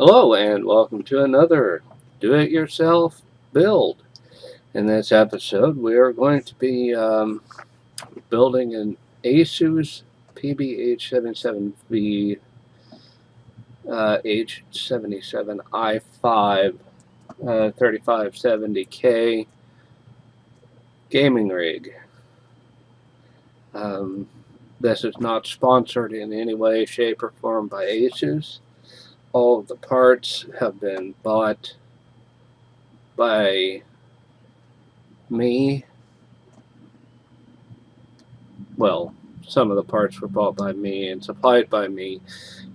Hello and welcome to another do-it-yourself build. In this episode we are going to be building an ASUS PBH77V H77 i5 3570K gaming rig. This is not sponsored in any way, shape, or form by ASUS. All of the parts have been bought by me. Well, some of the parts were bought by me and supplied by me,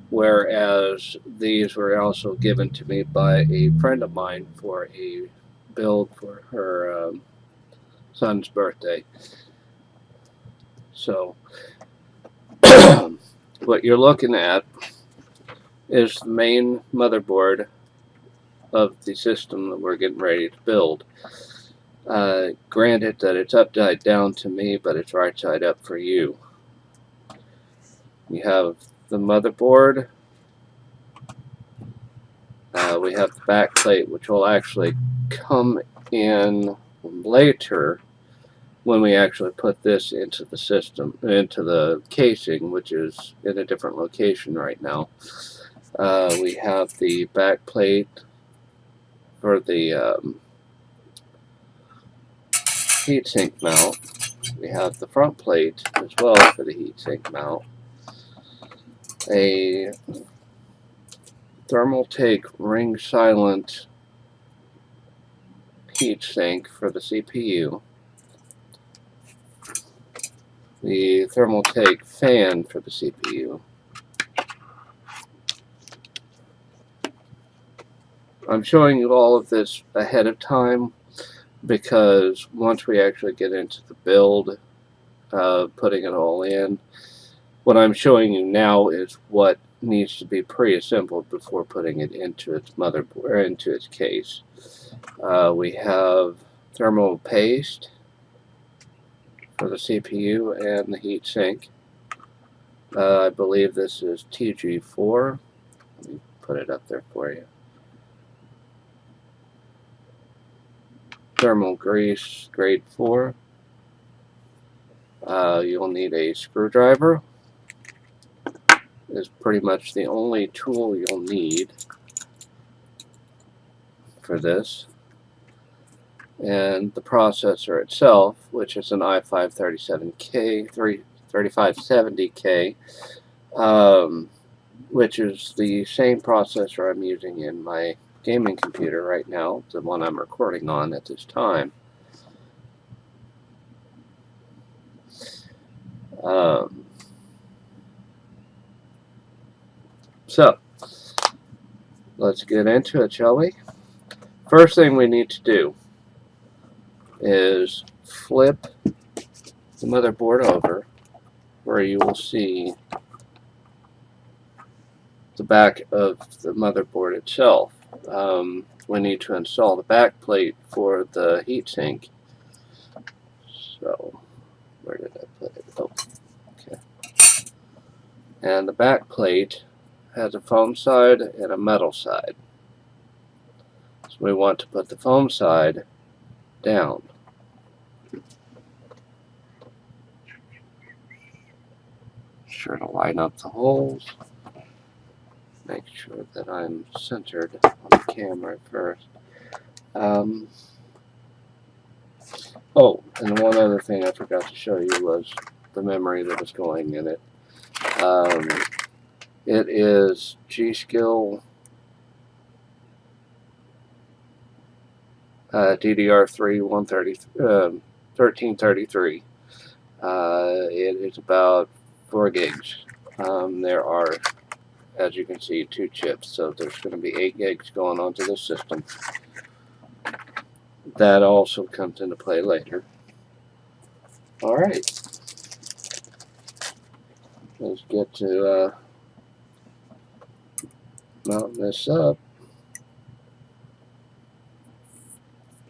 whereas these were also given to me by a friend of mine for a build for her son's birthday. So what you're looking at is the main motherboard of the system that we're getting ready to build. Granted that it's upside down to me, but it's right side up for you. You have the motherboard. We have the back plate, which will actually come in later when we actually put this into the system, into the casing, which is in a different location right now. We have the back plate for the heatsink mount. We have the front plate as well for the heatsink mount. A Thermaltake ring silent heatsink for the CPU. The Thermaltake fan for the CPU. I'm showing you all of this ahead of time because once we actually get into the build, putting it all in, what I'm showing you now is what needs to be pre-assembled before putting it into its motherboard, or into its case. We have thermal paste for the CPU and the heatsink. I believe this is TG4. Let me put it up there for you. Thermal grease grade 4. You'll need a screwdriver. Is pretty much the only tool you'll need for this. And the processor itself, which is an i5 3570K, which is the same processor I'm using in my gaming computer right now, the one I'm recording on at this time. So, let's get into it, shall we? First thing we need to do is flip the motherboard over where you will see the back of the motherboard itself. We need to install the back plate for the heatsink. So, where did I put it? Oh, okay. And the back plate has a foam side and a metal side. So we want to put the foam side down. Sure to line up the holes. Make sure that I'm centered on the camera first. Oh, and one other thing I forgot to show you was the memory that was going in it. It is G-Skill DDR3 1333. It is about 4 gigs. There are, as you can see, 2 chips, so there's going to be 8 gigs going onto this system. That also comes into play later. Alright, let's get to mounting this up.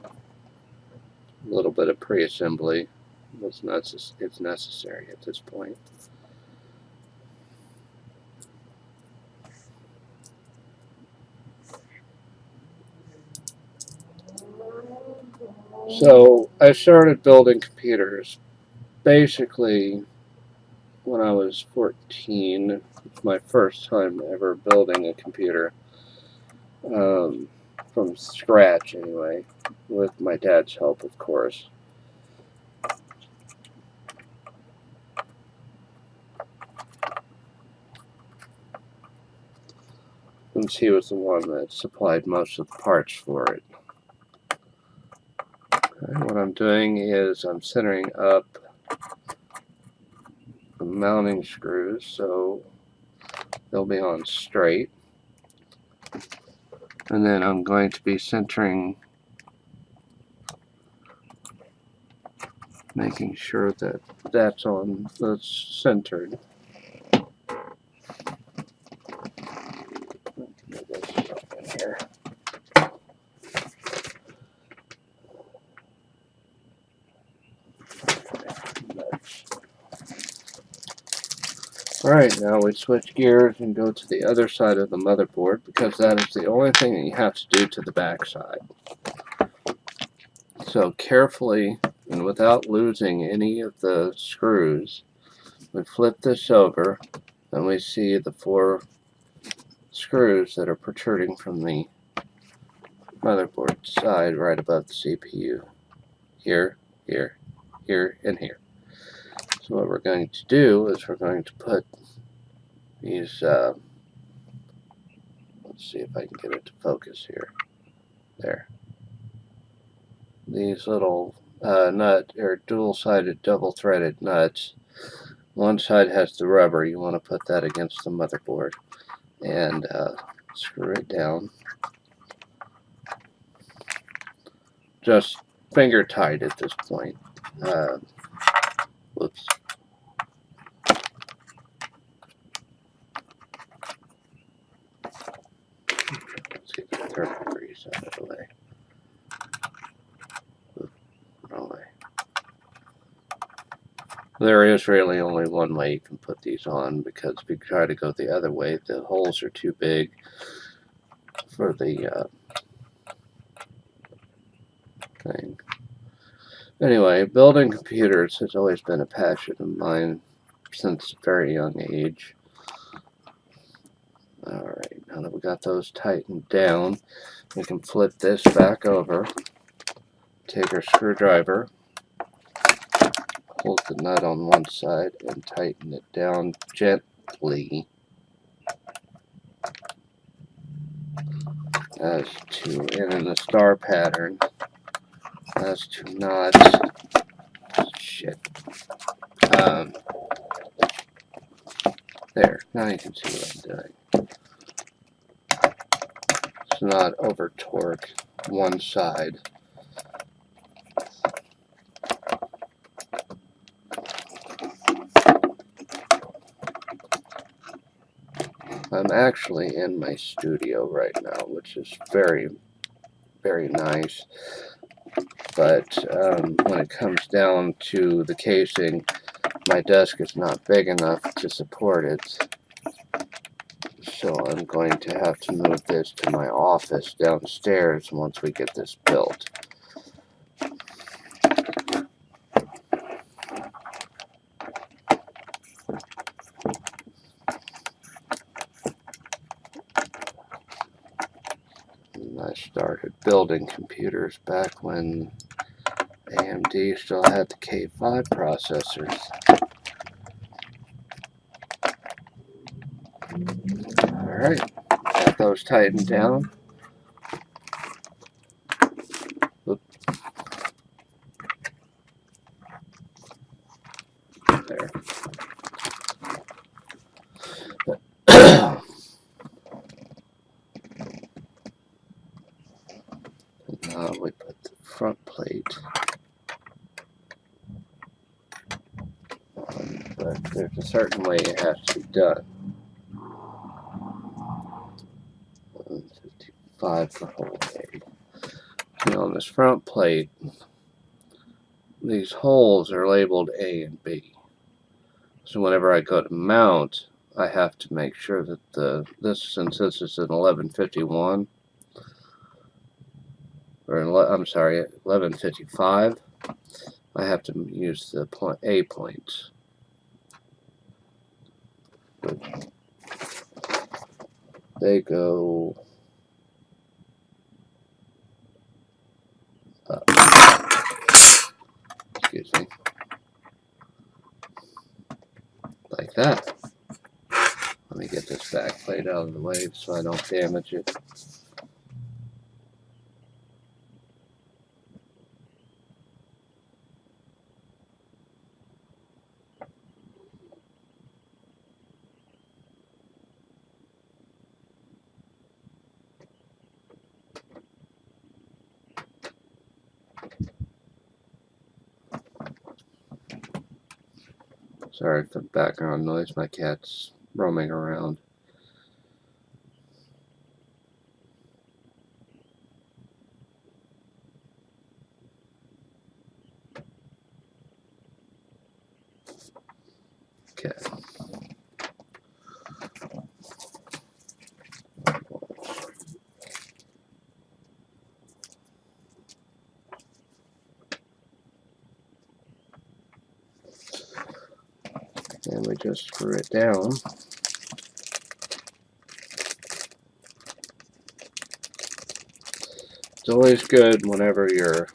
A little bit of pre-assembly it's necessary at this point. So I started building computers basically when I was 14. It's my first time ever building a computer, um, from scratch anyway, with my dad's help, of course. Since he was the one that supplied most of the parts for it. Okay, what I'm doing is I'm centering up the mounting screws so they'll be on straight. And then I'm going to be centering, making sure that that's centered. Move this up in here. Alright, now we switch gears and go to the other side of the motherboard, because that is the only thing that you have to do to the back side. So carefully, and without losing any of the screws, we flip this over and we see the 4 screws that are protruding from the motherboard side right above the CPU. Here, here, here, and here. So what we're going to do is we're going to put these, let's see if I can get it to focus here. There. These little nut, or dual-sided, double-threaded nuts. One side has the rubber. You want to put that against the motherboard and screw it down. Just finger tight at this point. Whoops. Let's get the 30 degrees out of the way. Wrong way. There is really only one way you can put these on, because if you try to go the other way, the holes are too big for the thing. Anyway, building computers has always been a passion of mine since a very young age. Alright, now that we got those tightened down, we can flip this back over, take our screwdriver, hold the nut on one side, and tighten it down gently as to, and in the star pattern, as to not, shit, there, now you can see what I'm doing. It's not over torque one side. I'm actually in my studio right now, which is very, very nice. But when it comes down to the casing, my desk is not big enough to support it. So I'm going to have to move this to my office downstairs once we get this built. And I started building computers back when AMD still had the K5 processors. Alright, got those tightened down. Oops. There. Now we put the front plate on, but there's a certain way it has to be done. 155 for whole A. Now on this front plate, these holes are labeled A and B. So whenever I go to mount, I have to make sure that since this is an 1151, I'm sorry, 1155, I have to use the A points. They go up. Excuse me. Like that. Let me get this back plate out of the way so I don't damage it. Sorry for the background noise, my cat's roaming around. Okay. And we just screw it down. It's always good whenever you're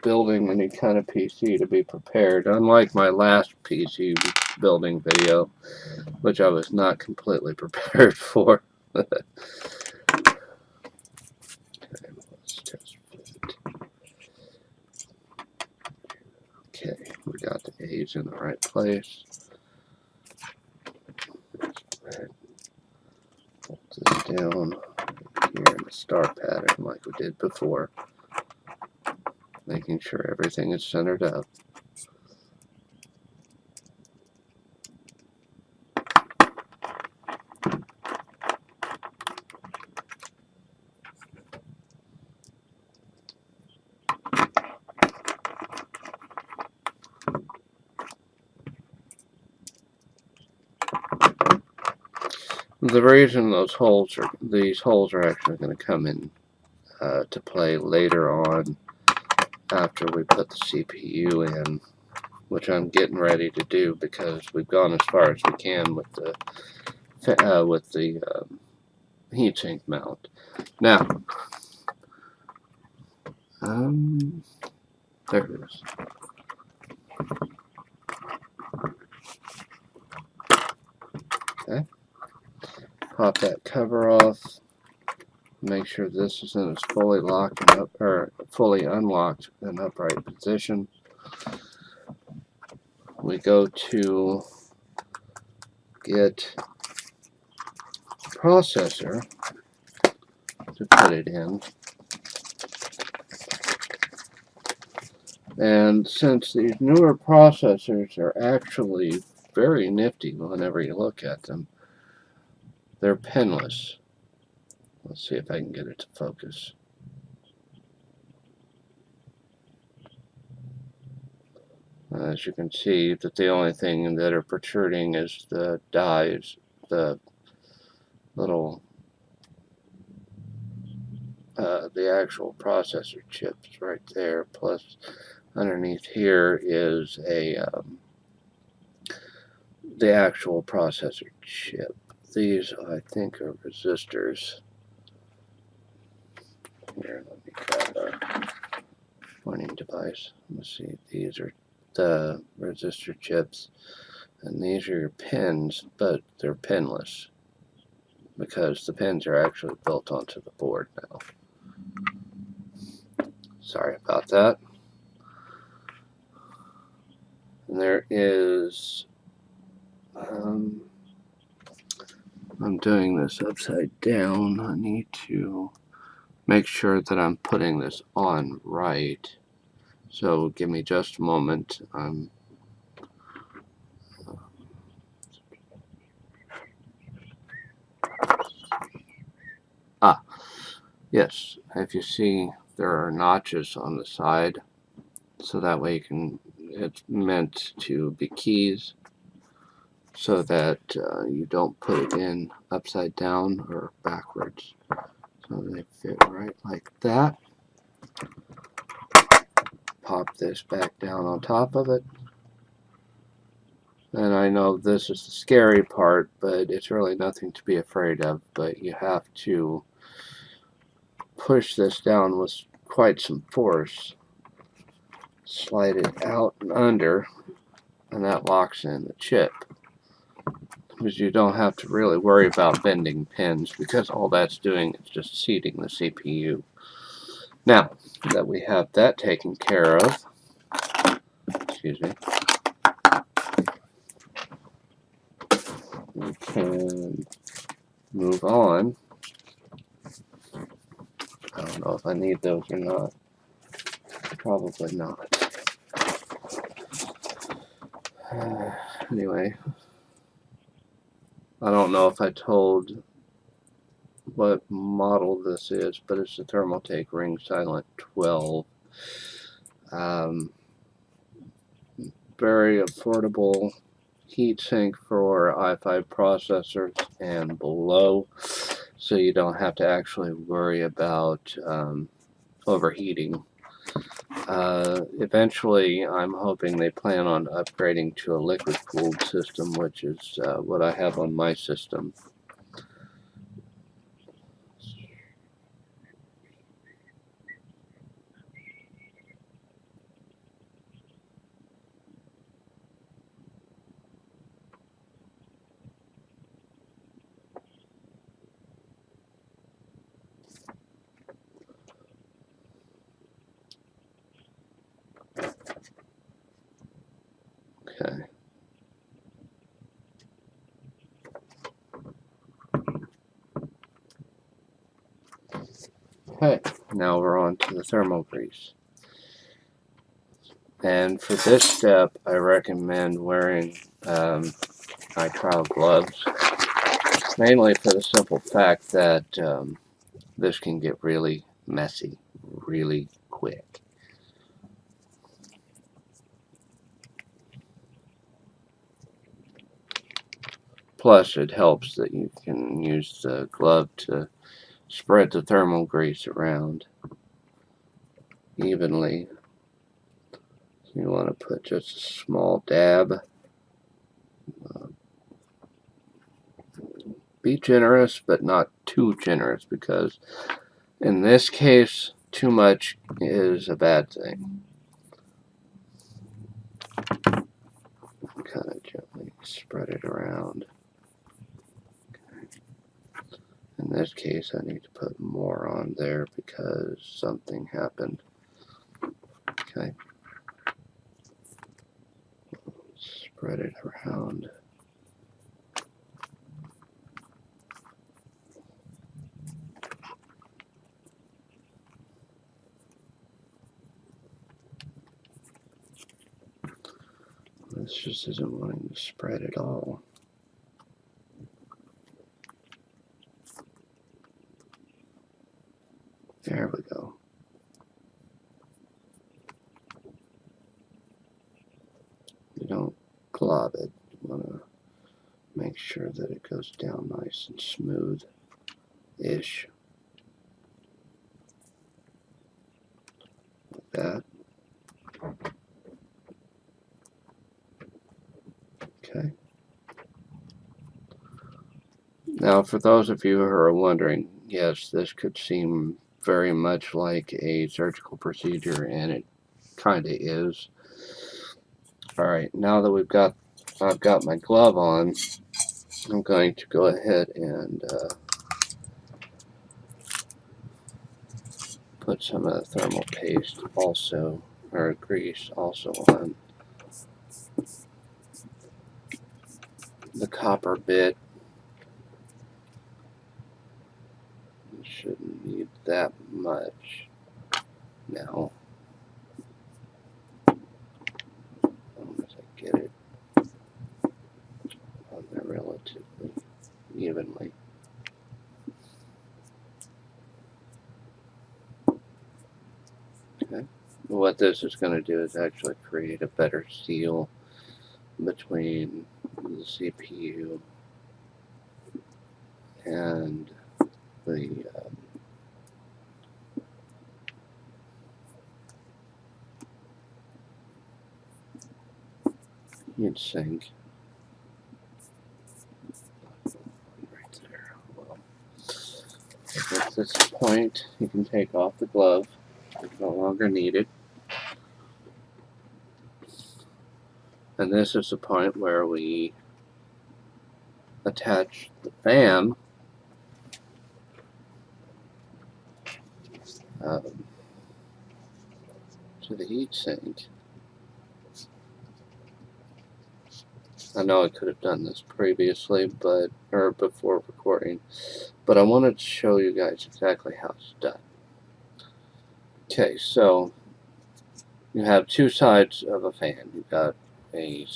building any kind of PC to be prepared. Unlike my last PC building video, which I was not completely prepared for. Okay, let's test it. Okay, we got the A's in the right place. Hold this down here in the star pattern like we did before. Making sure everything is centered up. The reason these holes are actually going to come in to play later on after we put the CPU in, which I'm getting ready to do because we've gone as far as we can with the heatsink mount. Now, there it is. Okay. Pop that cover off. Make sure this is in its fully locked and up, or fully unlocked and upright position. We go to get the processor to put it in. And since these newer processors are actually very nifty whenever you look at them, they're pinless. Let's see if I can get it to focus. As you can see, that the only thing that are protruding is the dies, the little, the actual processor chips right there. Plus, underneath here is the actual processor chip. These, I think, are resistors. Here, let me grab a pointing device. Let's see, these are the resistor chips, and these are your pins, but they're pinless because the pins are actually built onto the board now. Sorry about that. And there is, I'm doing this upside down. I need to make sure that I'm putting this on right. So give me just a moment. Yes, if you see, there are notches on the side, so that way you can, it's meant to be keys, so that you don't put it in upside down or backwards. So they fit right like that. Pop this back down on top of it. And I know this is the scary part, but it's really nothing to be afraid of. But you have to push this down with quite some force. Slide it out and under, and that locks in the chip. Because you don't have to really worry about bending pins, because all that's doing is just seating the CPU. Now that we have that taken care of, excuse me, we can move on. I don't know if I need those or not. Probably not. Anyway, I don't know if I told what model this is, but it's the Thermaltake Ring Silent 12. Very affordable heatsink for i5 processors and below, so you don't have to actually worry about overheating. Eventually, I'm hoping they plan on upgrading to a liquid-cooled system, which is what I have on my system. Okay. Okay, now we're on to the thermal grease. And for this step, I recommend wearing nitrile gloves, mainly for the simple fact that this can get really messy really quick. Plus, it helps that you can use the glove to spread the thermal grease around evenly. So you want to put just a small dab. Be generous, but not too generous, because in this case, too much is a bad thing. Kind of gently spread it around. In this case, I need to put more on there because something happened. Okay. Spread it around. This just isn't wanting to spread at all. There we go. You don't glob it. You want to make sure that it goes down nice and smooth-ish. Like that. Okay. Now, for those of you who are wondering, yes, this could seem very much like a surgical procedure, and it kind of is. Alright, now that I've got my glove on, I'm going to go ahead and put some of the thermal paste also, or grease also, on the copper bit. You shouldn't need that much. Now, as long as I get it on there relatively evenly. Okay. What this is going to do is actually create a better seal between the CPU and the heatsink. Right there. Well, at this point, you can take off the glove. It's no longer needed. And this is the point where we attach the fan to the heatsink. I know I could have done this previously, or before recording, but I wanted to show you guys exactly how it's done. Okay, so you have two sides of a fan. You've got a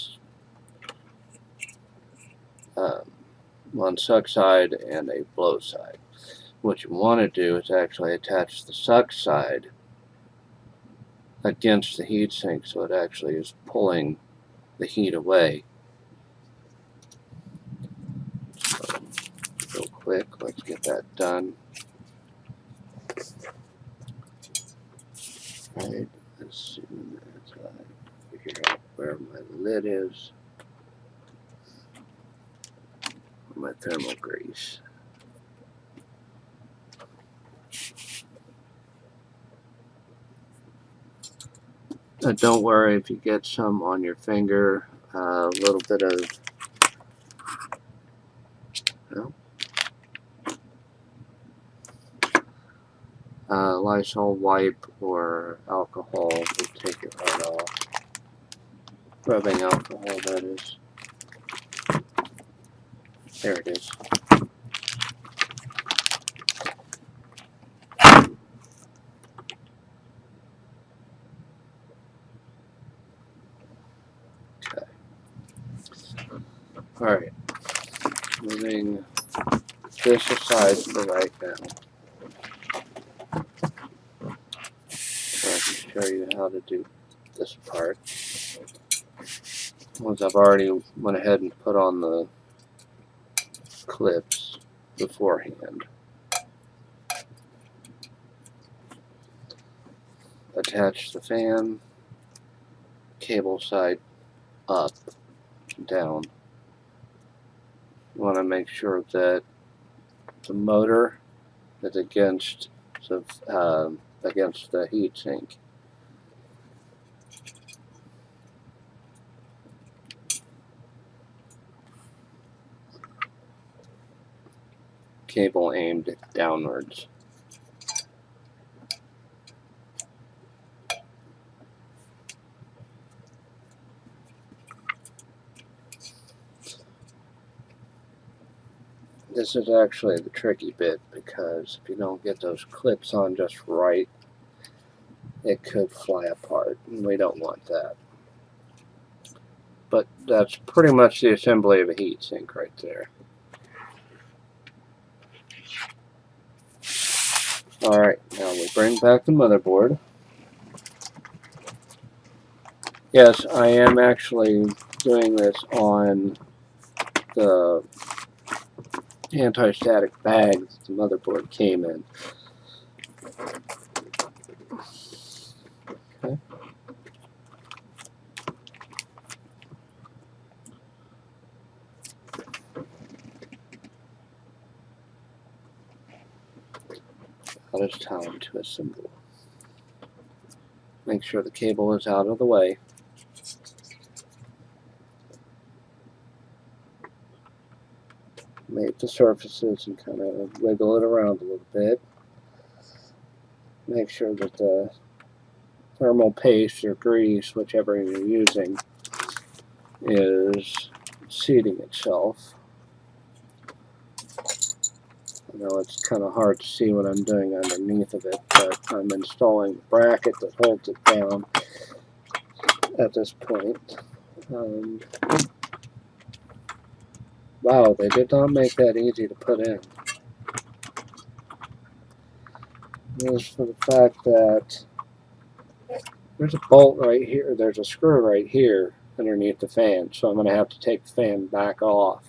one suck side and a blow side. What you want to do is actually attach the suck side against the heatsink so it actually is pulling the heat away. So, real quick, let's get that done. Right, let's see as I figure out where my lid is. My thermal grease. Don't worry if you get some on your finger. A little bit of Lysol wipe or alcohol will take it right off. Rubbing alcohol, that is. There it is. Okay. Alright. Moving this aside for right now. So I can show you how to do this part. Once I've already went ahead and put on the clips beforehand. Attach the fan, cable side up, down. You want to make sure that the motor is against the heatsink. Cable aimed downwards. This is actually the tricky bit because if you don't get those clips on just right, it could fly apart, and we don't want that. But that's pretty much the assembly of a heatsink right there. Alright, now we bring back the motherboard. Yes, I am actually doing this on the anti-static bag that the motherboard came in. Okay. Now it's time to assemble. Make sure the cable is out of the way. Make the surfaces and kind of wiggle it around a little bit. Make sure that the thermal paste or grease, whichever you're using, is seating itself. I know it's kind of hard to see what I'm doing underneath of it, but I'm installing the bracket that holds it down at this point. Wow, they did not make that easy to put in. This for the fact that there's a bolt right here, there's a screw right here underneath the fan, so I'm going to have to take the fan back off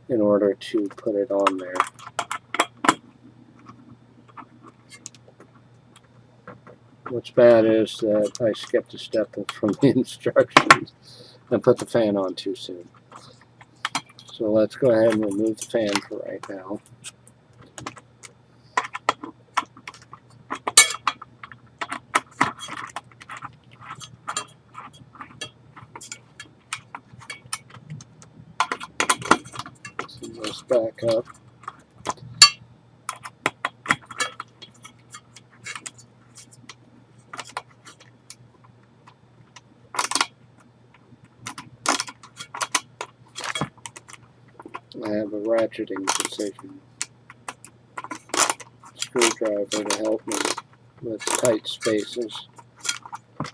in order to put it on there. What's bad is that I skipped a step from the instructions. and put the fan on too soon. So let's go ahead and remove the fan for right now. Set this back up. I have a ratcheting precision screwdriver to help me with tight spaces,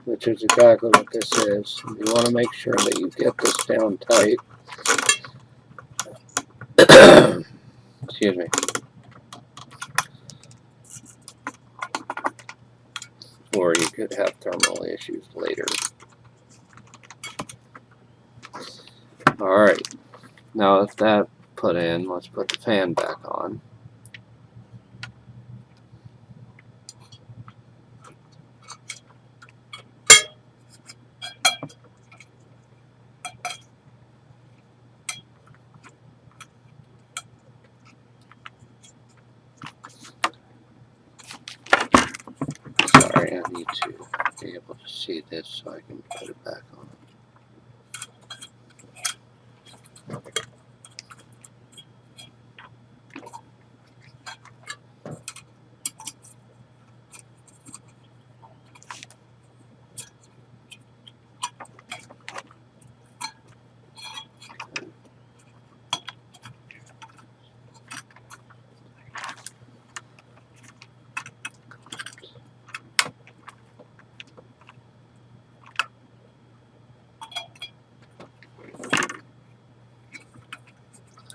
which is exactly what this is. You want to make sure that you get this down tight. Excuse me. Or you could have thermal issues later. Alright, now with that put in, let's put the fan back on. Sorry, I need to be able to see this so I can put it back on.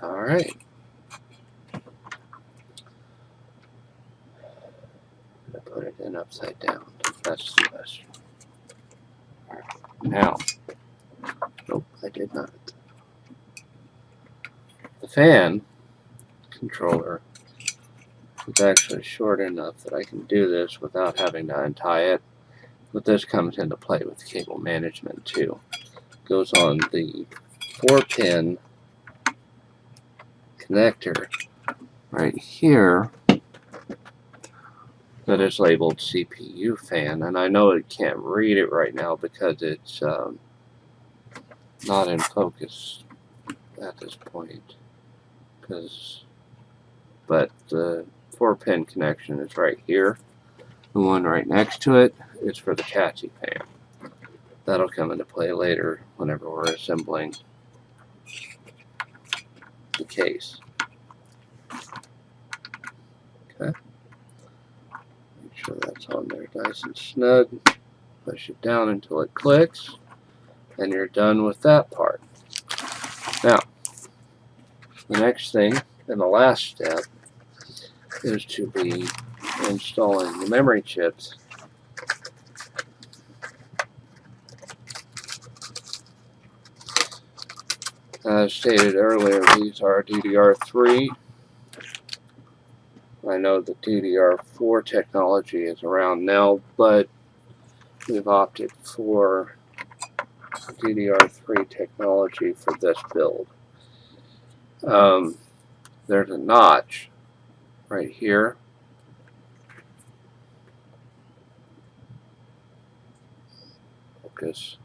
Alright. I put it in upside down. That's the best. Alright. Now, nope, I did not. The fan controller is actually short enough that I can do this without having to untie it. But this comes into play with cable management too. It goes on the 4-pin connector right here that is labeled CPU fan, and I know it can't read it right now because it's not in focus at this point. But the 4-pin connection is right here. The one right next to it is for the chassis fan. That'll come into play later whenever we're assembling the case. Okay. Make sure that's on there nice and snug. Push it down until it clicks, and you're done with that part. Now, the next thing and the last step is to be installing the memory chips. As stated earlier, these are DDR3. I know the DDR4 technology is around now, but we've opted for DDR3 technology for this build. There's a notch right here. Focus.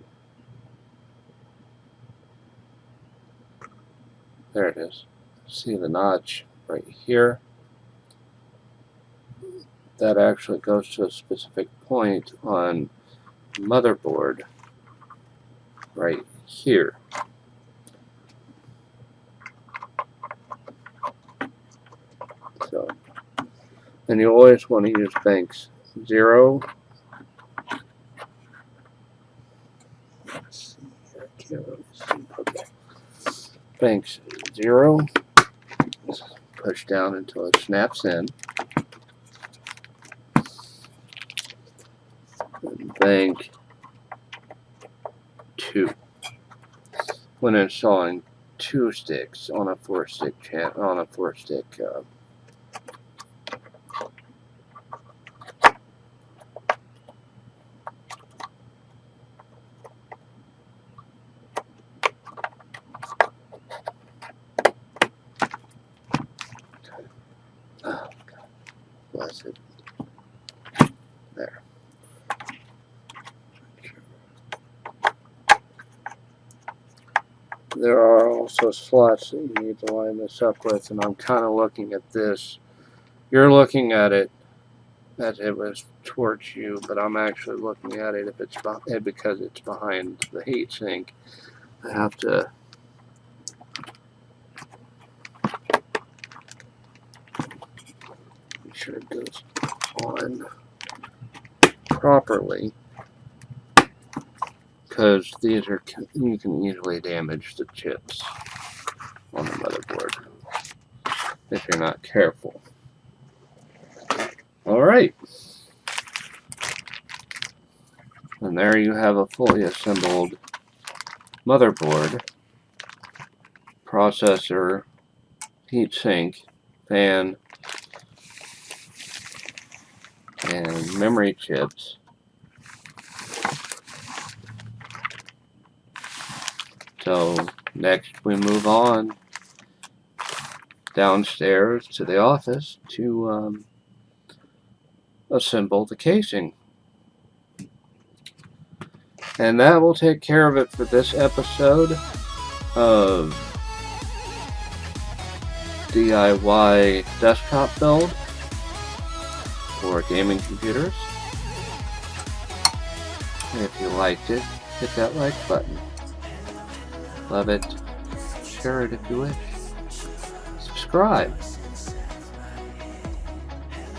There it is. See the notch right here? That actually goes to a specific point on the motherboard right here. So, and you always want to use banks 0. Let's see, I can't really see. Okay. Banks 0. Push down until it snaps in. And bank 2. When installing 2 sticks on a 4-stick There. There are also slots that you need to line this up with, and I'm kind of looking at this. You're looking at it as it was towards you, but I'm actually looking at it if it's because it's behind the heatsink. I have to make sure it goes on properly, because these are, you can easily damage the chips on the motherboard if you're not careful. Alright, and there you have a fully assembled motherboard, processor, heatsink, fan, and memory chips. So next we move on downstairs to the office to assemble the casing. And that will take care of it for this episode of DIY desktop build for gaming computers. If you liked it, hit that like button. Love it. Share it if you wish. Subscribe.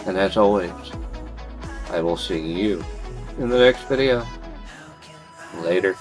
And as always, I will see you in the next video. Later.